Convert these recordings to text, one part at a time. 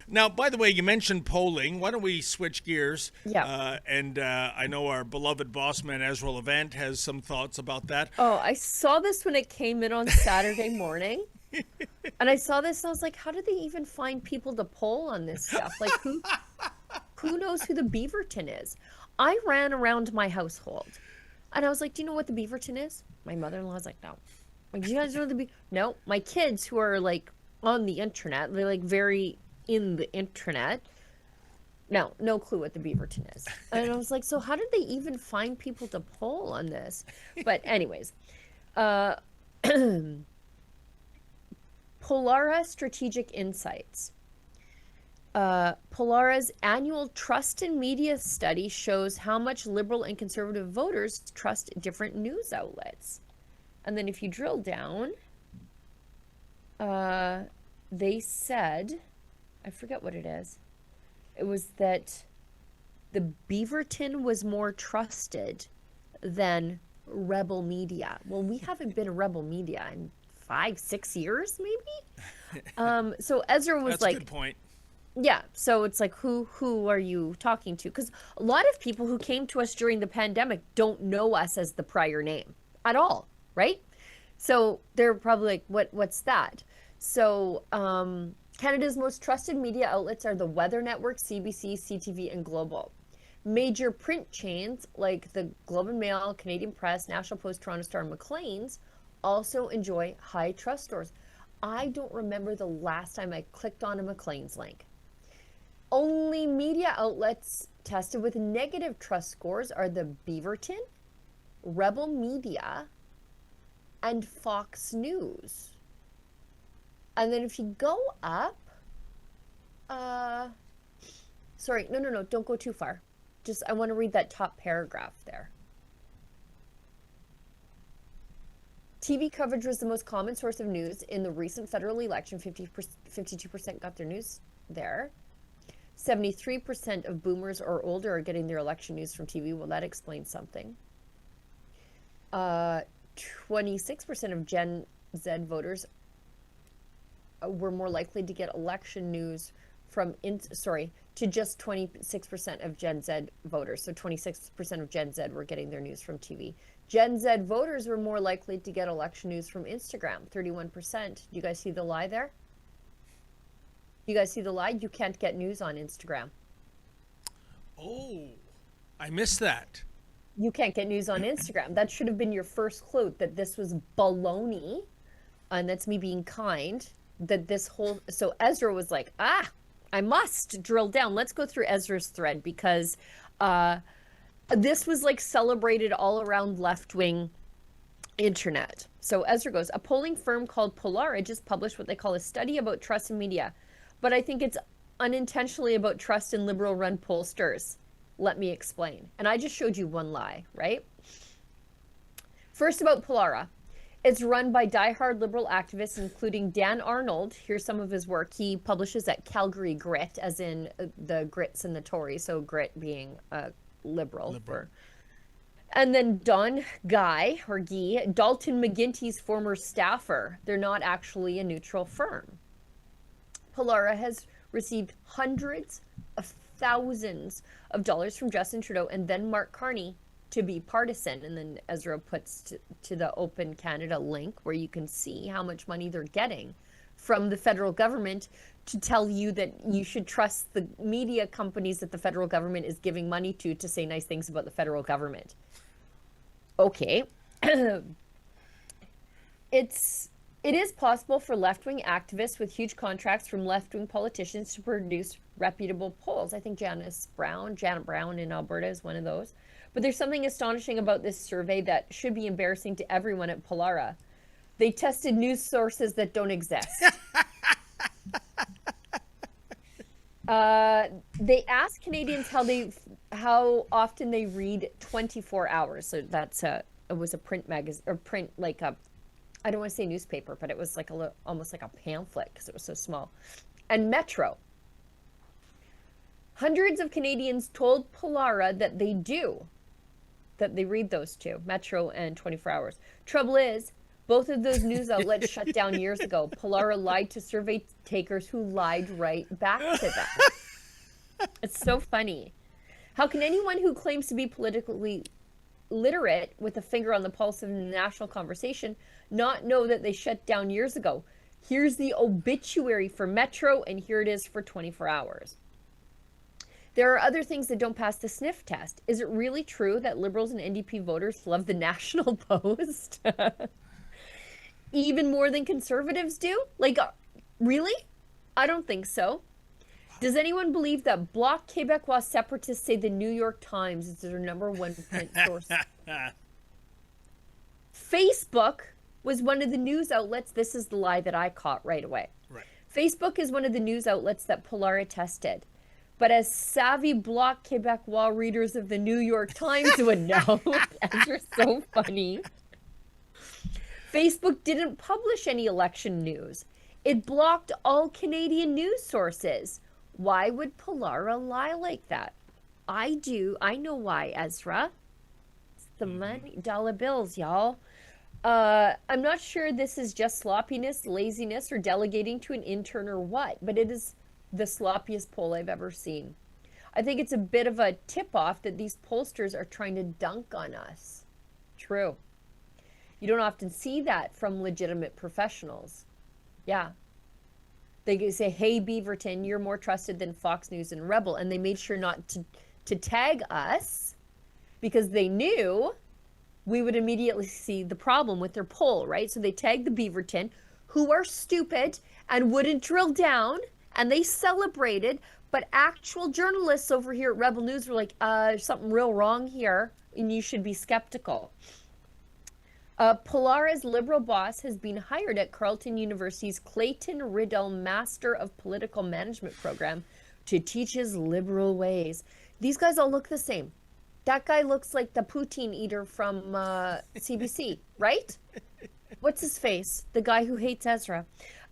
Now, by the way, you mentioned polling. Why don't we switch gears? Yeah. And I know our beloved boss man, Ezra Levant, has some thoughts about that. Oh, I saw this when it came in on Saturday morning. And I saw this and I was like, how did they even find people to poll on this stuff? Like who knows who the Beaverton is? I ran around my household and I was like, do you know what the Beaverton is? My mother-in-law was like, no. Like, do you guys know the No. My kids who are like on the internet, they're like very in the internet. No clue what the Beaverton is. And I was like, so how did they even find people to poll on this? But anyways, uh Pollara Strategic Insights. Pollara's annual Trust in Media study shows how much liberal and conservative voters trust different news outlets. And then if you drill down, they said, I forget what it is. It was that the Beaverton was more trusted than Rebel Media. Well, we haven't been a Rebel Media in 5-6 years, maybe. So Ezra was That's like, a good point. yeah. So it's like, who are you talking to? Because a lot of people who came to us during the pandemic don't know us as the prior name at all, right? So they're probably like, what's that? So Canada's most trusted media outlets are the Weather Network, CBC, CTV, and Global. Major print chains like the Globe and Mail, Canadian Press, National Post, Toronto Star, and Maclean's also enjoy high trust scores. I don't remember the last time I clicked on a Maclean's link. Only media outlets tested with negative trust scores are the Beaverton, Rebel Media, and Fox News. And then if you go up, sorry, no, don't go too far. Just, I want to read that top paragraph there. TV coverage was the most common source of news in the recent federal election. 52% got their news there. 73% of boomers or older are getting their election news from TV. Well, that explains something. 26% of Gen Z voters were more likely to get election news from, to just 26% of Gen Z voters. So 26% of Gen Z were getting their news from TV. Gen Z voters were more likely to get election news from Instagram, 31%. Do you guys see the lie there? You guys see the lie? You can't get news on Instagram. Oh, I missed that. You can't get news on Instagram. That should have been your first clue that this was baloney. And that's me being kind. That this whole, so Ezra was like, I must drill down. Let's go through Ezra's thread because this was like celebrated all around left-wing internet. So Ezra goes, a polling firm called Pollara just published what they call a study about trust in media, but I think it's unintentionally about trust in liberal-run pollsters. Let me explain. And I just showed you one lie, right? First about Pollara. It's run by diehard liberal activists, including Dan Arnold. Here's some of his work. He publishes at Calgary Grit, as in the Grits and the Tories. So Grit being liberal. And then Don Guy, or Guy, Dalton McGuinty's former staffer. They're not actually a neutral firm. Pollara has received hundreds of thousands of dollars from Justin Trudeau and then Mark Carney to be partisan. And then Ezra puts to the Open Canada link where you can see how much money they're getting from the federal government to tell you that you should trust the media companies that the federal government is giving money to say nice things about the federal government. Okay. It is possible for left-wing activists with huge contracts from left-wing politicians to produce reputable polls. I think Janet Brown in Alberta is one of those. But there's something astonishing about this survey that should be embarrassing to everyone at Pollara. They tested news sources that don't exist. They asked Canadians how often they read 24 hours. So it was a print magazine or print, like I don't want to say newspaper, but it was like almost like a pamphlet because it was so small. And Metro. Hundreds of Canadians told Pollara that they read those two, Metro and 24 Hours. Trouble is, Both of those news outlets shut down years ago. Pollara lied to survey takers who lied right back to them. It's so funny. How can anyone who claims to be politically literate with a finger on the pulse of the national conversation not know that they shut down years ago? Here's the obituary for Metro, and here it is for 24 hours. There are other things that don't pass the sniff test. Is it really true that Liberals and NDP voters love the National Post? Even more than Conservatives do? Like, really? I don't think so. Does anyone believe that Bloc Québécois separatists say the New York Times is their #1 print source? Facebook was one of the news outlets. This is the lie that I caught right away. Right. Facebook is one of the news outlets that Pollara tested. But as savvy Bloc Québécois readers of the New York Times would know, Ezra's so funny. Facebook didn't publish any election news. It blocked all Canadian news sources. Why would Pollara lie like that? I know why, Ezra. It's the money, dollar bills, y'all. I'm not sure this is just sloppiness, laziness, or delegating to an intern or what, but it is the sloppiest poll I've ever seen. I think it's a bit of a tip-off that these pollsters are trying to dunk on us. True. You don't often see that from legitimate professionals. Yeah. They say, hey, Beaverton, you're more trusted than Fox News and Rebel. And they made sure not to tag us because they knew we would immediately see the problem with their poll, right? So they tagged the Beaverton, who are stupid and wouldn't drill down, and they celebrated. But actual journalists over here at Rebel News were like, there's something real wrong here, and you should be skeptical. Pollara's Liberal boss has been hired at Carleton University's Clayton Riddell Master of Political Management program to teach his liberal ways. These guys all look the same. That guy looks like the poutine eater from CBC, right? What's his face? The guy who hates Ezra.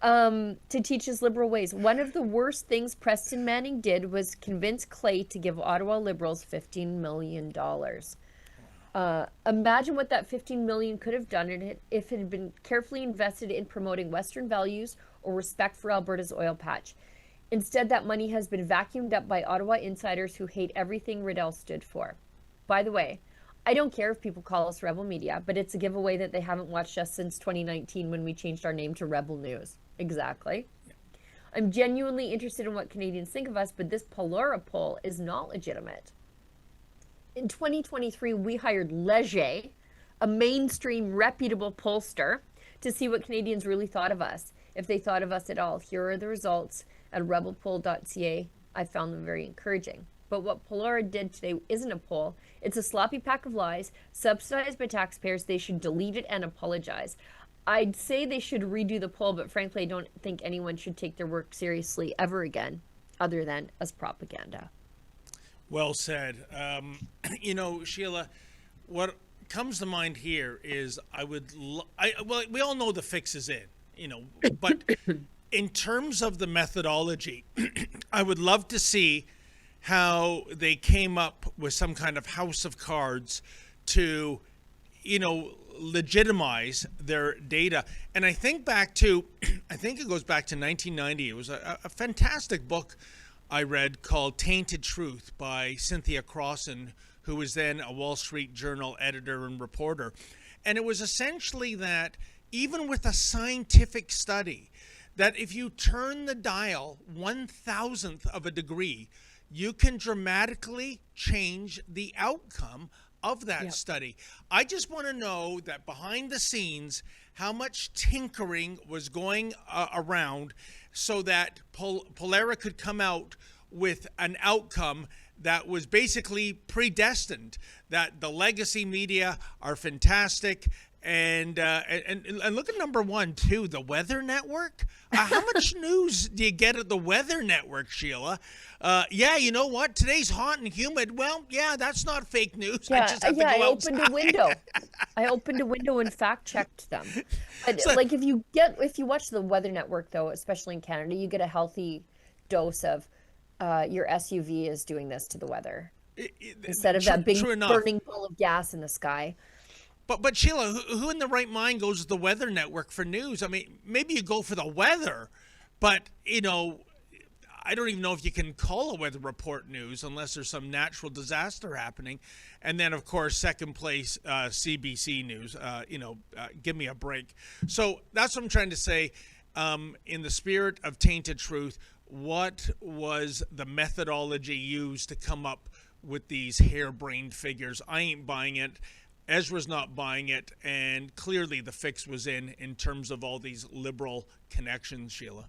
To teach his liberal ways. One of the worst things Preston Manning did was convince Clay to give Ottawa Liberals $15 million. Imagine what that $15 million could have done if it had been carefully invested in promoting Western values or respect for Alberta's oil patch. Instead, that money has been vacuumed up by Ottawa insiders who hate everything Riddell stood for. By the way, I don't care if people call us Rebel Media, but it's a giveaway that they haven't watched us since 2019 when we changed our name to Rebel News. Exactly. Yeah. I'm genuinely interested in what Canadians think of us, but this Pollara poll is not legitimate. In 2023, we hired Leger, a mainstream reputable pollster, to see what Canadians really thought of us, if they thought of us at all. Here are the results at rebelpoll.ca. I found them very encouraging. But what Pollara did today isn't a poll. It's a sloppy pack of lies, subsidized by taxpayers. They should delete it and apologize. I'd say they should redo the poll, but frankly, I don't think anyone should take their work seriously ever again, other than as propaganda. Well said. Sheila, what comes to mind here is we all know the fix is in, but in terms of the methodology, I would love to see how they came up with some kind of house of cards to, legitimize their data. And I think it goes back to 1990. It was a fantastic book I read called Tainted Truth by Cynthia Crossan, who was then a Wall Street Journal editor and reporter. And it was essentially that even with a scientific study, that if you turn the dial 1,000th of a degree, you can dramatically change the outcome of that study. I just want to know that behind the scenes, how much tinkering was going around so that Pollara could come out with an outcome that was basically predestined, that the legacy media are fantastic. And look at number one, too, the Weather Network. How much news do you get at the Weather Network, Sheila? You know what? Today's hot and humid. Well, yeah, that's not fake news. Yeah, I just have to go outside. I opened a window and fact-checked them. But, if you watch the Weather Network, though, especially in Canada, you get a healthy dose of your SUV is doing this to the weather. Instead of that big burning ball of gas in the sky. But Sheila, who in the right mind goes to the Weather Network for news? I mean, maybe you go for the weather, but I don't even know if you can call a weather report news unless there's some natural disaster happening. And then, of course, second place, CBC News. Give me a break. So that's what I'm trying to say. In the spirit of tainted truth, what was the methodology used to come up with these harebrained figures? I ain't buying it. Ezra's not buying it. And clearly the fix was in terms of all these liberal connections, Sheila.